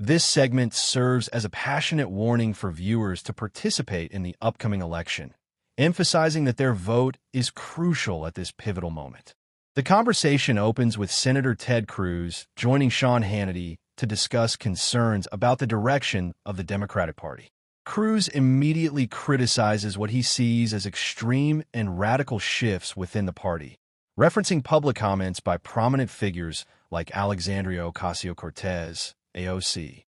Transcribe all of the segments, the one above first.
This segment serves as a passionate warning for viewers to participate in the upcoming election, emphasizing that their vote is crucial at this pivotal moment. The conversation opens with Senator Ted Cruz joining Sean Hannity to discuss concerns about the direction of the Democratic Party. Cruz immediately criticizes what he sees as extreme and radical shifts within the party, referencing public comments by prominent figures like Alexandria Ocasio-Cortez, AOC.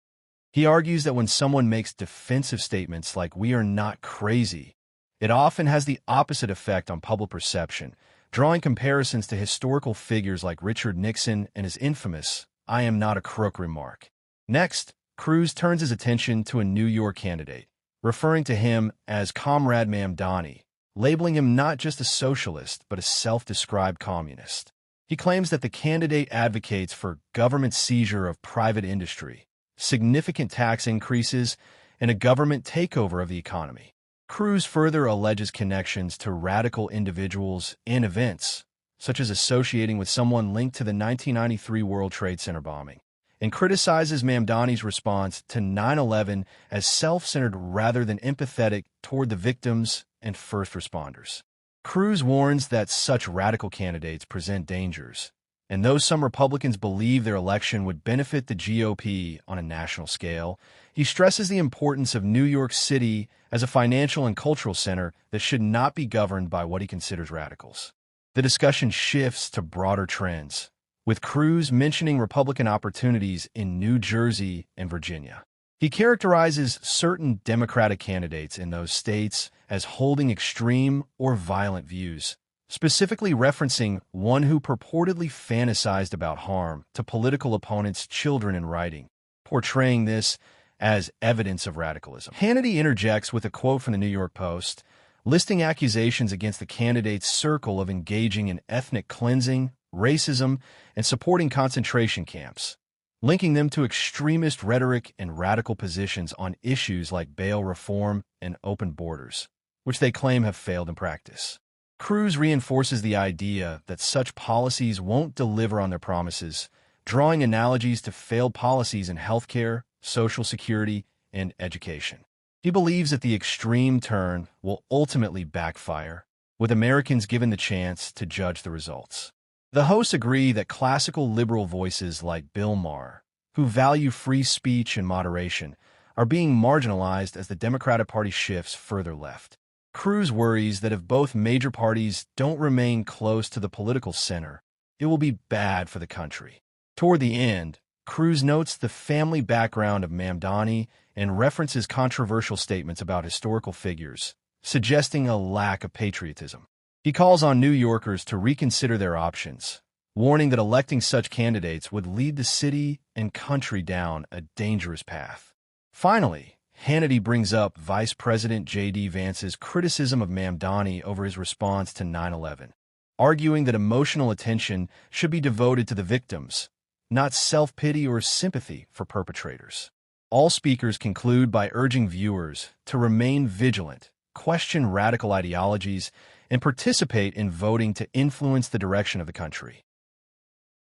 He argues that when someone makes defensive statements like "we are not crazy," it often has the opposite effect on public perception, drawing comparisons to historical figures like Richard Nixon and his infamous "I am not a crook" remark. Next, Cruz turns his attention to a New York candidate, referring to him as Comrade Mamdani, labeling him not just a socialist but a self-described communist. He claims that the candidate advocates for government seizure of private industry, significant tax increases, and a government takeover of the economy. Cruz further alleges connections to radical individuals and events, such as associating with someone linked to the 1993 World Trade Center bombing, and criticizes Mamdani's response to 9/11 as self-centered rather than empathetic toward the victims and first responders. Cruz warns that such radical candidates present dangers, and though some Republicans believe their election would benefit the GOP on a national scale, he stresses the importance of New York City as a financial and cultural center that should not be governed by what he considers radicals. The discussion shifts to broader trends, with Cruz mentioning Republican opportunities in New Jersey and Virginia. He characterizes certain Democratic candidates in those states as holding extreme or violent views, specifically referencing one who purportedly fantasized about harm to political opponents' children in writing, portraying this as evidence of radicalism. Hannity interjects with a quote from the New York Post, listing accusations against the candidate's circle of engaging in ethnic cleansing, racism, and supporting concentration camps, linking them to extremist rhetoric and radical positions on issues like bail reform and open borders, which they claim have failed in practice. Cruz reinforces the idea that such policies won't deliver on their promises, drawing analogies to failed policies in healthcare, social security, and education. He believes that the extreme turn will ultimately backfire, with Americans given the chance to judge the results. The hosts agree that classical liberal voices like Bill Maher, who value free speech and moderation, are being marginalized as the Democratic Party shifts further left. Cruz worries that if both major parties don't remain close to the political center, it will be bad for the country. Toward the end, Cruz notes the family background of Mamdani and references controversial statements about historical figures, suggesting a lack of patriotism. He calls on New Yorkers to reconsider their options, warning that electing such candidates would lead the city and country down a dangerous path. Finally, Hannity brings up Vice President J.D. Vance's criticism of Mamdani over his response to 9/11, arguing that emotional attention should be devoted to the victims, not self-pity or sympathy for perpetrators. All speakers conclude by urging viewers to remain vigilant, question radical ideologies, and participate in voting to influence the direction of the country.